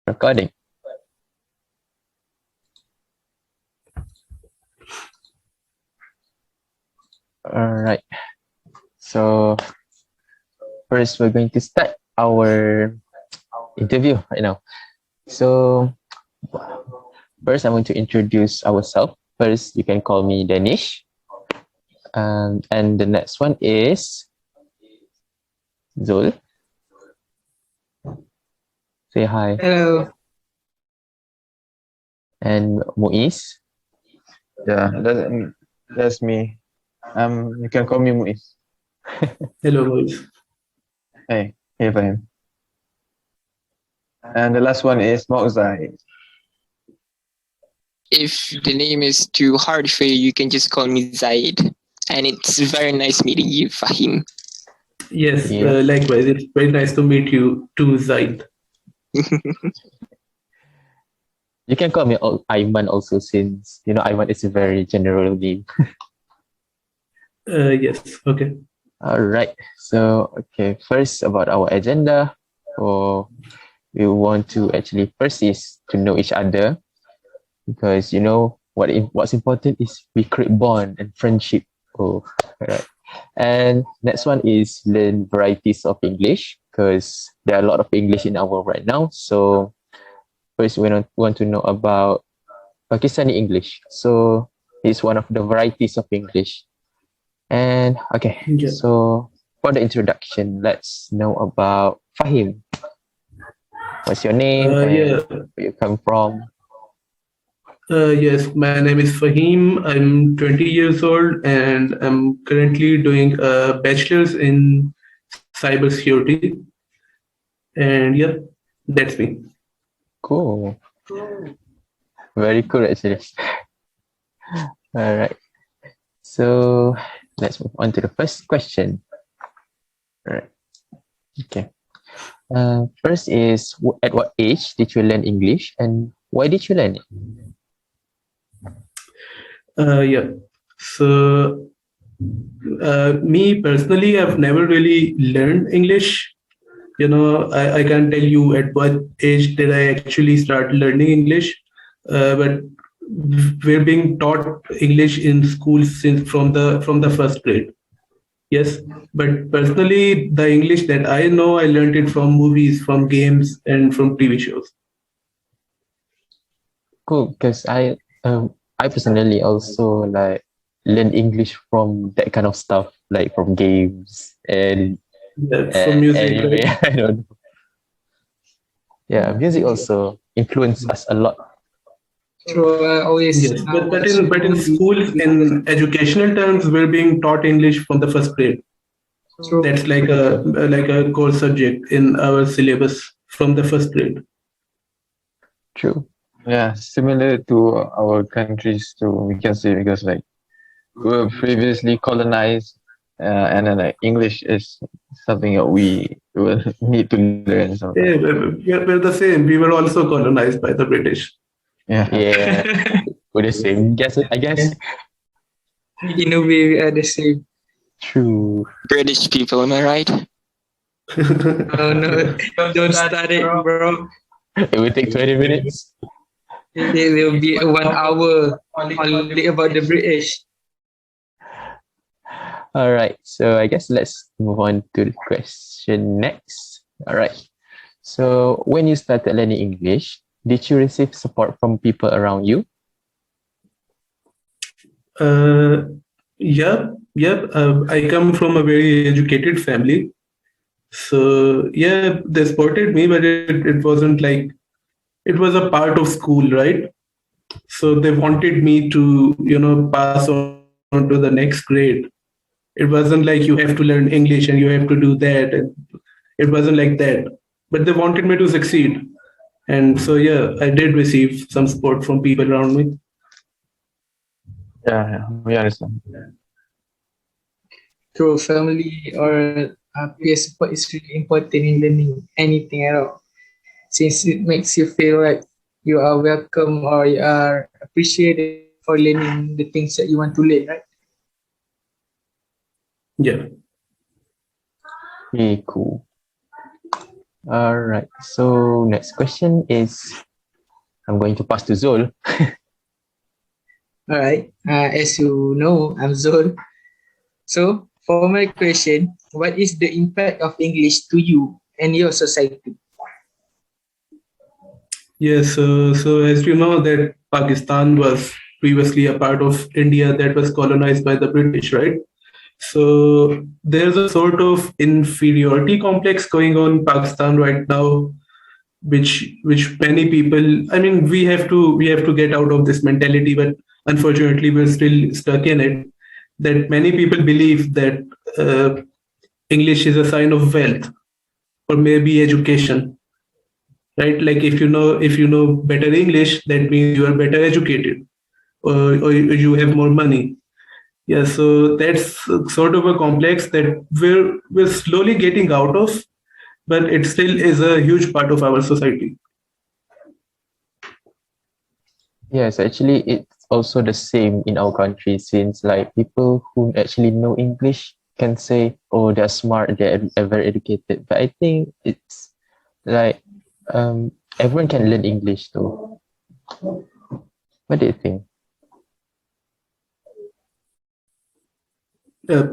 Recording. All right. So first, we're going to start our interview right now. So first, I want to introduce ourselves. First, you can call me Danish. And the next one is Zul. Say hi. Hello. And Muiz. Yeah, that's me. You can call me Muiz. Hello, Muiz. Hey, Fahim. And the last one is MOQZAID. If the name is too hard for you, you can just call me Zaid. And it's very nice meeting you, Fahim. Yes, Yeah. likewise. It's very nice to meet you too, Zaid. You can call me Aiman also, since Aiman is a very general name. Yes, okay. All right. So, okay, first about our agenda. So, we want to actually first is to know each other, because what's important is we create bond and friendship. Oh, all right. And next one is learn varieties of English, because there are a lot of English in our world right now. So first we want to know about Pakistani English. So it's one of the varieties of English. And okay, Yeah. so for the introduction, let's know about Fahim. What's your name and Yeah. where you come from? Yes, my name is Fahim. I'm 20 years old and I'm currently doing a bachelor's in cybersecurity. And yeah, that's me. Cool. Very cool, actually. All right. So let's move on to the first question. All right. Okay. First is, at what age did you learn English and why did you learn it? Yeah. So, me personally, I've never really learned English. I can't tell you at what age did I actually start learning English, but we're being taught English in schools since from the first grade. Yes, but personally, the English that I know, I learned it from movies, from games, and from TV shows. Cool, because I personally also like learn English from that kind of stuff, like from games and From music, anime. right? I don't know. Yeah, music also influenced us a lot. So always. Yes, but in schools, in educational terms, we're being taught English from the first grade. So That's like a core subject in our syllabus from the first grade. True. Yeah, similar to our countries too, we can say, because like we were previously colonized, and then like English is something that we will need to learn. So Yeah, we're the same. We were also colonized by the British. yeah, Yeah, we're the same. I guess. in a way, we are the same. True. British people, am I right? Oh no, don't start it, bro. It will take 20 minutes. It will be 1 hour only about the British. All right. So I guess let's move on to the question next. All right. So when you started learning English, did you receive support from people around you? Yep. I come from a very educated family. So yeah, they supported me, but it wasn't like it was a part of school, right? So they wanted me to, pass on to the next grade. It wasn't like you have to learn English and you have to do that. And it wasn't like that. But they wanted me to succeed. And so yeah, I did receive some support from people around me. yeah, we understand. Through family or peer support is really important in learning anything at all, since it makes you feel like you are welcome or you are appreciated for learning the things that you want to learn, right? Yeah. Really cool. All right. So next question is, I'm going to pass to Zul. All right. As you know, I'm Zul. So for my question, what is the impact of English to you and your society? Yes, so as you know that Pakistan was previously a part of India that was colonized by the British, right? So there's a sort of inferiority complex going on in Pakistan right now, which many people. I mean, we have to get out of this mentality, but unfortunately, we're still stuck in it. That many people believe that English is a sign of wealth or maybe education, right? Like if you know better English, that means you are better educated, or you have more money. Yeah, so that's sort of a complex that we're slowly getting out of, but it still is a huge part of our society. Yes, actually, it's also the same in our country, since like people who actually know English can say, oh, they're smart, they're very educated. But I think it's like everyone can learn English too. What do you think?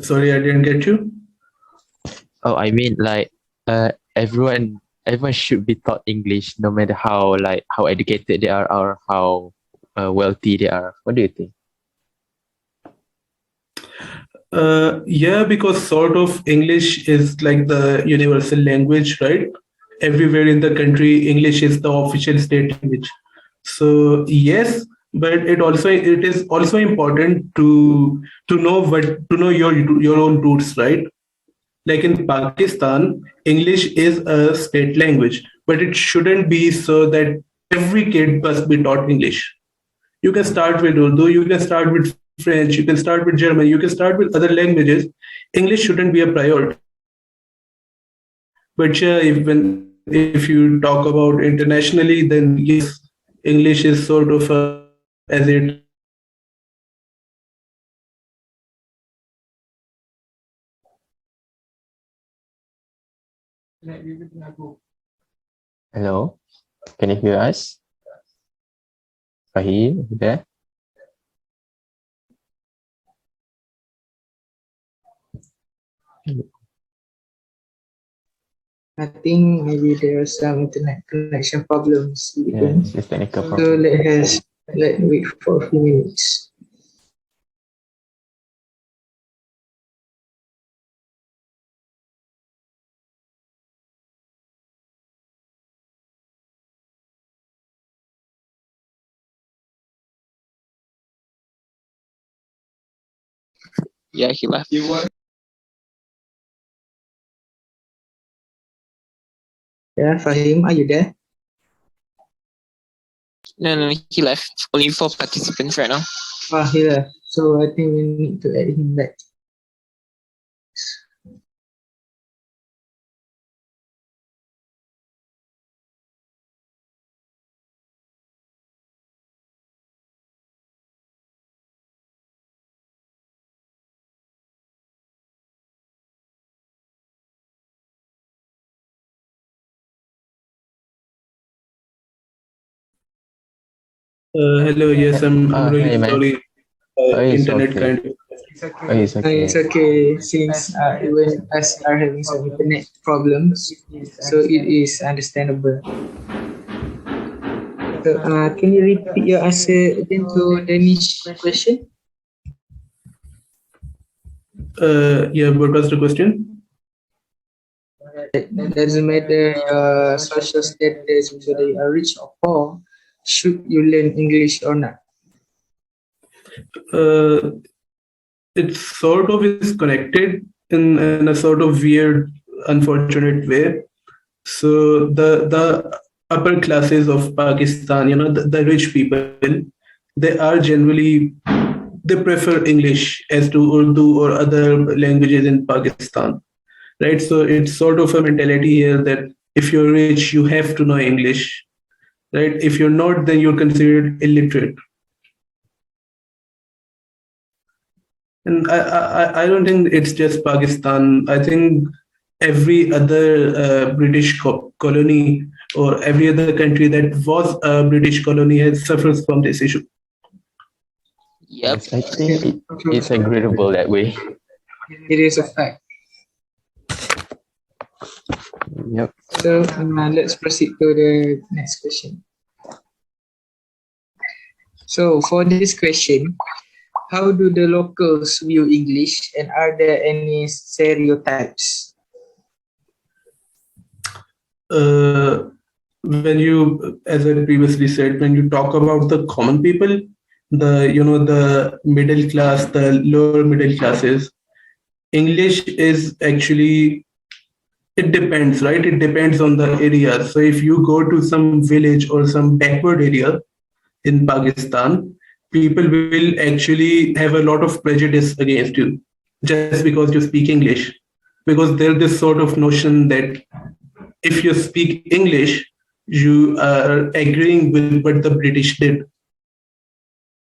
Sorry, I didn't get you. Oh, I mean like everyone should be taught English, no matter how educated they are or how wealthy they are. What do you think? Yeah, because sort of English is like the universal language, right? Everywhere in the country, English is the official state language. So yes, but it is also important to know your own roots, right? Like in Pakistan, English is a state language, but it shouldn't be so that every kid must be taught English. You can start with Urdu, you can start with French, you can start with German, you can start with other languages. English shouldn't be a priority. But yeah, if you talk about internationally, then yes, English is sort of as it. Hello, can you hear us? Fahim, you there? I think maybe there are some internet connection problems. Yeah, it's just technical So problem. let's wait for a few minutes. Yeah, he left. Yeah, Fahim, are you there? No, he left. Only 4 participants right now. He left. So I think we need to add him back. Hello, yes, I'm really Hey man. sorry. It's Internet okay. kind of. It's okay. It's okay since even us are having some internet problems, so it is understandable. So, can you repeat your answer again to Danish question? Yeah, what was the question? It doesn't matter your social status, whether you are rich or poor, should you learn English or not? It sort of is connected in a sort of weird, unfortunate way. So the upper classes of Pakistan, the rich people, they are generally they prefer English as to Urdu or other languages in Pakistan, right? So it's sort of a mentality here that if you're rich, you have to know English, right? If you're not, then you're considered illiterate. And I don't think it's just Pakistan. I think every other British colony or every other country that was a British colony has suffers from this issue. Yep. Yes, I think it's agreeable that way. It is a fact. Yep. So let's proceed to the next question. So for this question, how do the locals view English, and are there any stereotypes? When you, as I previously said, when you talk about the common people, the middle class, the lower middle classes, English is actually, it depends, right? It depends on the area. So if you go to some village or some backward area in Pakistan, people will actually have a lot of prejudice against you just because you speak English. Because there's this sort of notion that if you speak English, you are agreeing with what the British did.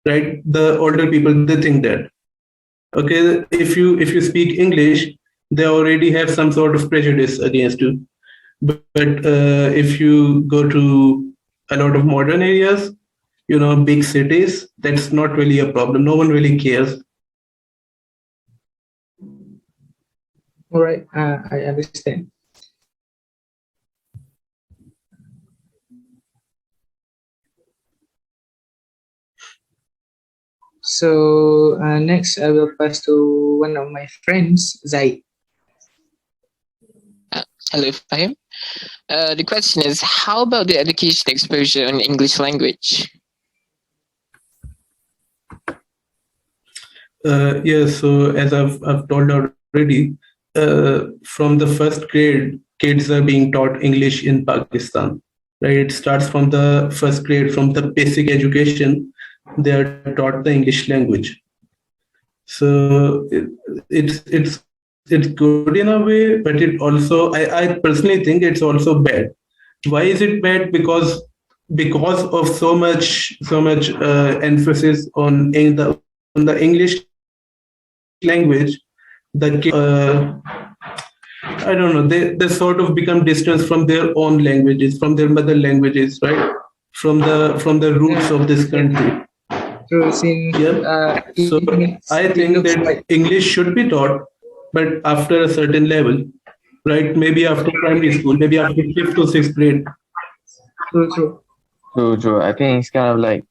Right? The older people, they think that. Okay, if you speak English, they already have some sort of prejudice against you. But if you go to a lot of modern areas, big cities, that's not really a problem. No one really cares. All right, I understand. So next, I will pass to one of my friends, Zaid. Hello, Fahim. The question is, how about the education exposure in English language? Yeah, so as I've told already, from the first grade, kids are being taught English in Pakistan. Right? It starts from the first grade, from the basic education, they are taught the English language. So it's good in a way, but it also, I personally think it's also bad. Why is it bad? Because of so much emphasis on the English language, I don't know, they sort of become distant from their own languages, from their mother languages, right? From the roots of this country. So since So I think that English should be taught, but after a certain level, right? Maybe after primary school, maybe after 5th or 6th grade. True. True. I think it's kind of like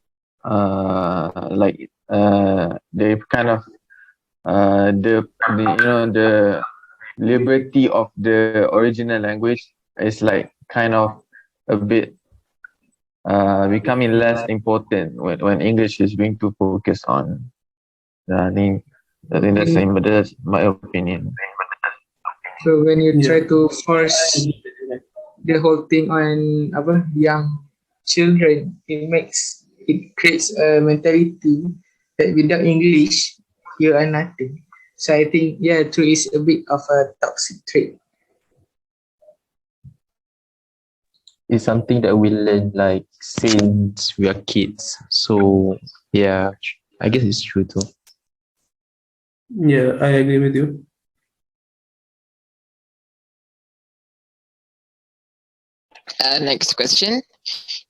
they kind of the liberty of the original language is like kind of a bit becoming less important when English is being too focused on. I think that's my opinion. So when you try to force the whole thing on young children, it creates a mentality that without English you are nothing. So I think true is a bit of a toxic trait. It's something that we learn like since we are kids. So yeah, I guess it's true too. Yeah, I agree with you. Next question.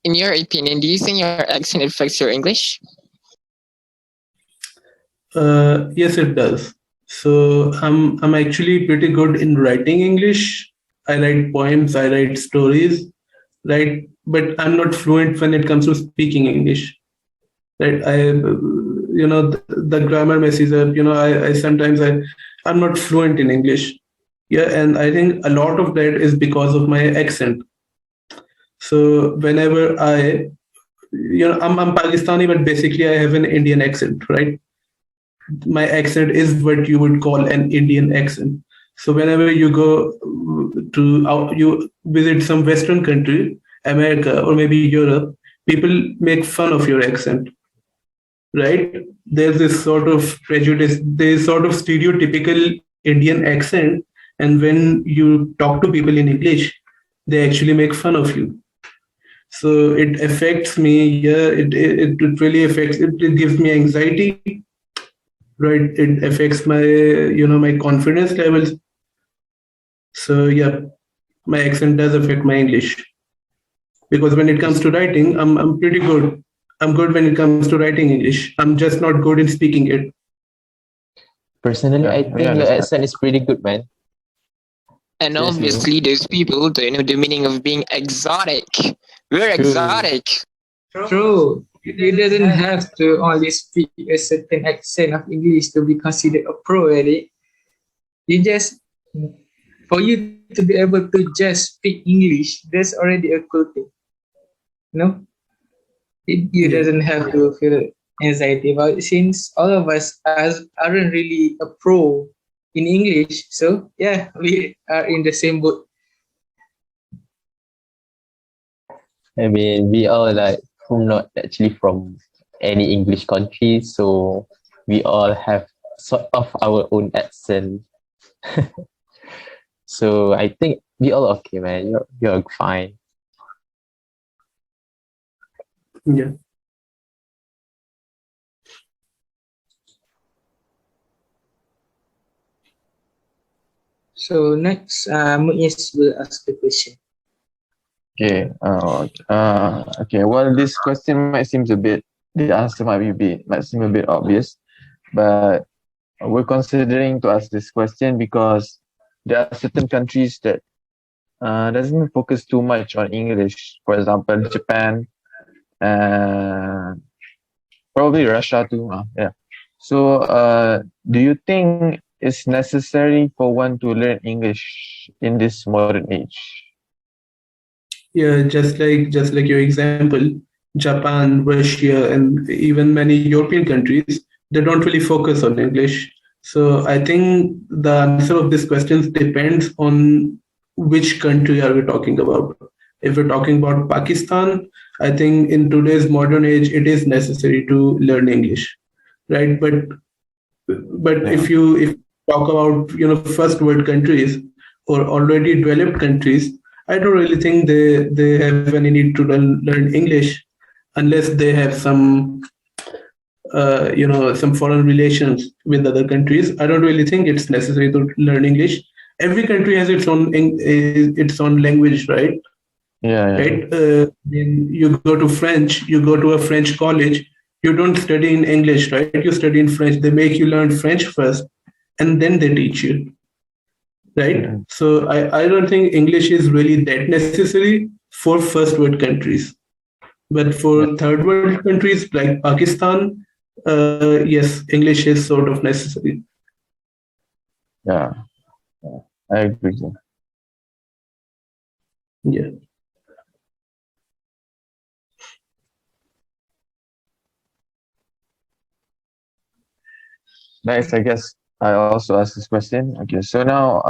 In your opinion, do you think your accent affects your English? Yes, it does. So I'm actually pretty good in writing English. I write poems, I write stories, right? But I'm not fluent when it comes to speaking English. Right? The grammar messes up. I sometimes I'm not fluent in English. Yeah, and I think a lot of that is because of my accent. So whenever I'm Pakistani, but basically I have an Indian accent, right? My accent is what you would call an Indian accent. So whenever you go you visit some Western country, America or maybe Europe, people make fun of your accent, right? There's this sort of prejudice, there's sort of stereotypical Indian accent, and when you talk to people in English, they actually make fun of you. So it affects me. Yeah, it really affects. It gives me anxiety, right? It affects my my confidence levels. So yeah, my accent does affect my English. Because when it comes to writing, I'm pretty good. I'm good when it comes to writing English. I'm just not good in speaking it. Personally, Yeah, I we think your understand. accent is pretty good, man. And Seriously. obviously, those people don't know the meaning of being exotic. We're True. exotic. True. You doesn't have to only speak a certain accent of English to be considered a pro at it. You just, for you to be able to just speak English, that's already a cool thing. No, you Yeah. doesn't have to feel anxiety about it, since all of us aren't really a pro in English. So yeah, we are in the same boat. I mean, we are like not actually from any English country, so we all have sort of our own accent. So I think we all okay, man. You're fine. Yeah. So next, Muiz will ask the question. Okay. Okay. Well, this question might seem a bit. The answer might seem a bit obvious, but we're considering to ask this question because there are certain countries that doesn't focus too much on English. For example, Japan, and probably Russia too. Yeah. So, do you think it's necessary for one to learn English in this modern age? Yeah, just like your example, Japan, Russia, and even many European countries, they don't really focus on English. So I think the answer of this question depends on which country are we talking about. If we're talking about Pakistan, I think in today's modern age it is necessary to learn English, right? But Yeah. if you talk about first world countries or already developed countries, I don't really think they have any need to learn English unless they have some foreign relations with other countries. I don't really think it's necessary to learn English. Every country has its own language, right? Yeah. Yeah. Right? When you go to French, you go to a French college. You don't study in English, right? You study in French. They make you learn French first, and then they teach you, right? Mhm. So I don't think English is really that necessary for first world countries. But Yeah. for third world countries like Pakistan, yes, English is sort of necessary. Yeah. I agree. Yeah. Next, I guess I also ask this question. Okay, so now,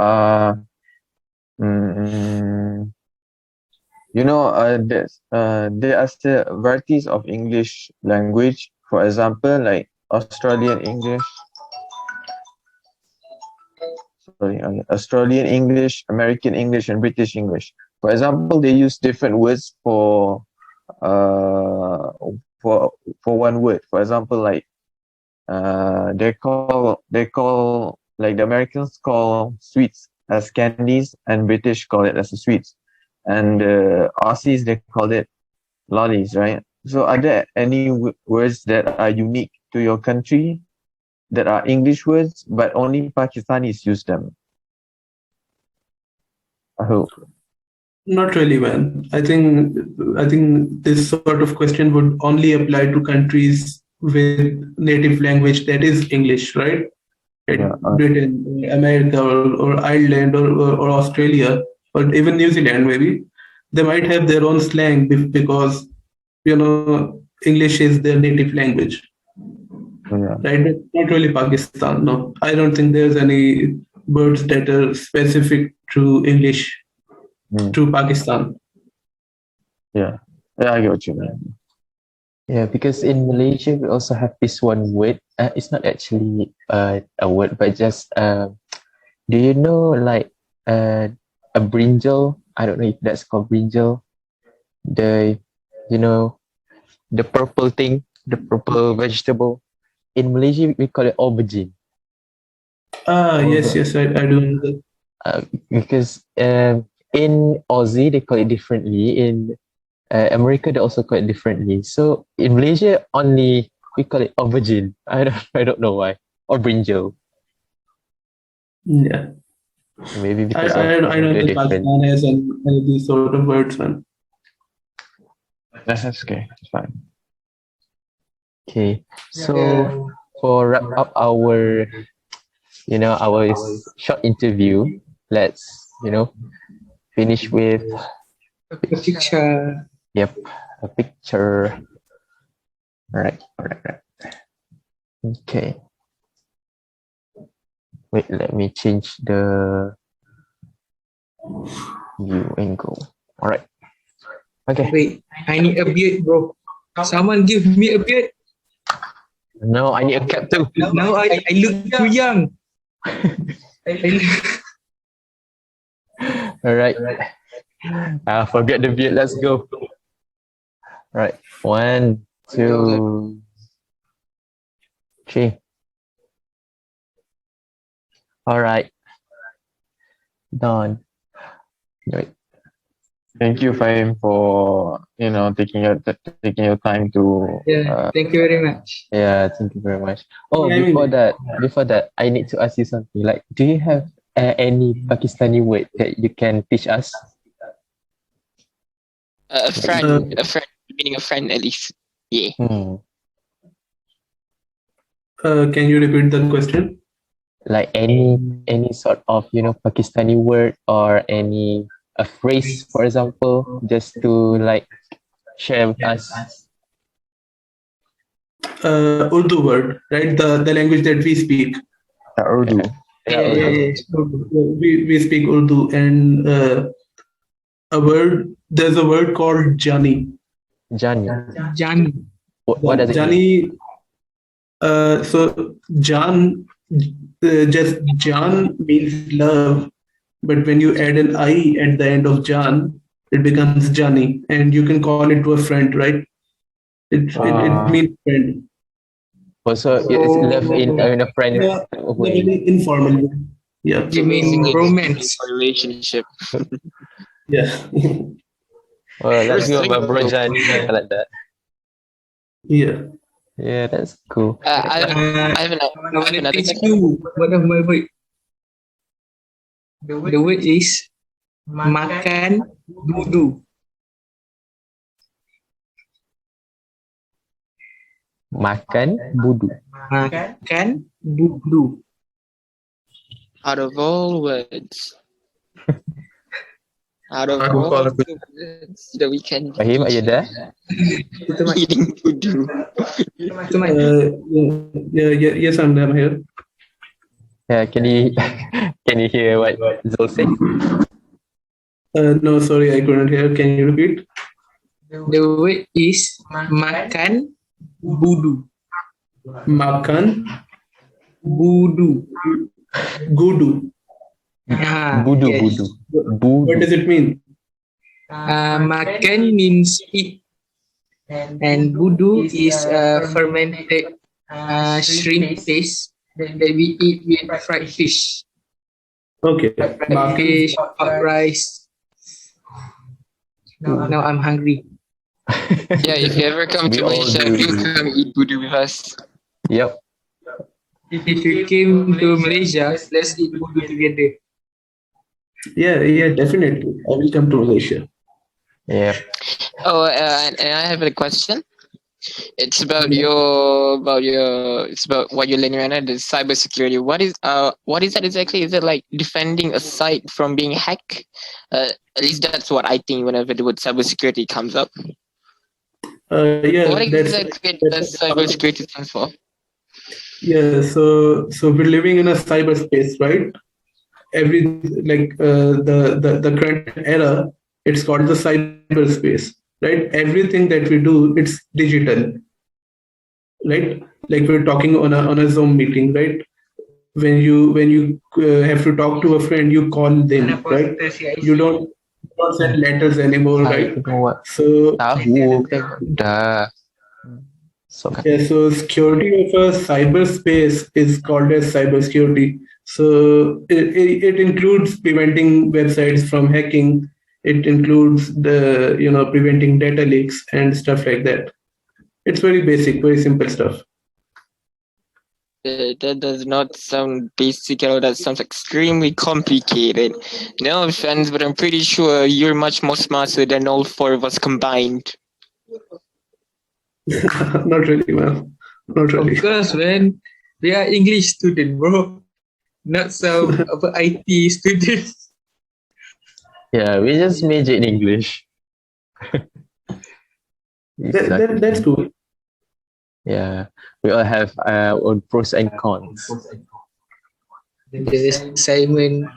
mm, there are still varieties of English language. For example, like Australian English, Australian English, American English, and British English. For example, they use different words uh for for one word. For example, like they call like the Americans call sweets as candies, and British call it as a sweets, and Aussies they call it lollies, right? So are there any words that are unique to your country that are English words but only Pakistanis use them? I hope. Not really, man. I think this sort of question would only apply to countries with native language that is English, right? Yeah. Britain, America, or Ireland, or Australia, or even New Zealand, maybe they might have their own slang because English is their native language, Yeah. right? But not really Pakistan. No, I don't think there's any words that are specific to English Mm. to Pakistan. Yeah. Yeah, I get what you mean. Yeah, because in Malaysia we also have this one word. It's not actually a word, but just do you know like a brinjal? I don't know if that's called brinjal. The you know the purple thing, the purple vegetable. In Malaysia we call it aubergine. Ah, yes, Auber- yes, I do know that. Because in Aussie they call it differently. In America they also call it differently. So in Malaysia only we call it aubergine. I don't know why, or brinjal. Yeah. Maybe I, because I, of I know the the different. Pakistanis and these sort of words, man. That's okay. It's fine. Okay, so Yeah. for wrap up our our short interview, let's finish with A picture. a picture. Right. Okay. Wait, let me change the view angle. All right. Okay. Wait, I need a beard, bro. Someone give me a beard. No, I need a cap too. Now I look too young. All right. Forget the beard. Let's go. All right. 1, 2, 3. All right. Done. Right. Thank you, Fahim, for taking your time to. Yeah, thank you very much. Yeah, thank you very much. Oh, Yeah, I mean- before that, I need to ask you something. Like, do you have any Pakistani word that you can teach us? A friend, meaning a friend at least. Yeah. Can you repeat the question? Like any sort of Pakistani word or a phrase, for example, just to like share with us. Urdu word, right? The language that we speak. Urdu. Yeah. We speak Urdu, and there's a word called Jani. Jani. Jani. What does it mean? Jani. So Jan, just Jan means love, but when you add an I at the end of Jan, it becomes Jani, and you can call it to a friend, right? It means friend. Also, it's love in a friend Yeah, way. very informal. Yeah. You mean Basically, romance? a relationship. Yeah. Well, let's go, my Respect. bro Jani. I like that. Yeah. Yeah, that's cool. I have I want to another teach question. you one of my word. The word is makan budu. Makan budu. Makan budu. Out of all words. Out of I will all call the words that we can Fahim, are you there? eating voodoo. Itu Mat. Yes, I'm here. Yeah, can you hear what Zul said? No, sorry, I couldn't hear. Can you repeat? The word is makan budu. Makan Budu. gudu. Budu, Yes. budu. What Budu. does it mean? Makan means eat, and budu is fermented shrimp paste that we eat with fried fish. Okay. Fried fish, hot rice. Now I'm hungry. Yeah, if you ever come We to all Malaysia, do. do come eat voodoo with us. Yep. If you came to Malaysia, let's eat budu together. Yeah, definitely. I will come to Malaysia. Yeah. Oh, and I have a question. It's about it's about what you're learning right now, the cybersecurity. What is that exactly? Is it like defending a site from being hacked? At least that's what I think whenever the word cybersecurity comes up. Yeah, What exactly does cybersecurity stand for? Yeah, so we're living in a cyberspace, right? The current era, it's called the cyberspace, right? Everything that we do, it's digital, right? Like we're talking on a Zoom meeting, right? When you have to talk to a friend, you call them, right? You don't send letters anymore, right? You know what? So Tahu. Dah. So yeah, so security of a cyberspace is called as cybersecurity. So it includes preventing websites from hacking. It includes the preventing data leaks and stuff like that. It's very basic, very simple stuff. That does not sound basic at all. That sounds extremely complicated. No offense, but I'm pretty sure you're much more smarter than all four of us combined. Not really, man. Not really. Of course, man. We are English student, bro. Not some IT student. Yeah, we just major in English. That's cool. Yeah, we all have our own pros and cons. The assignment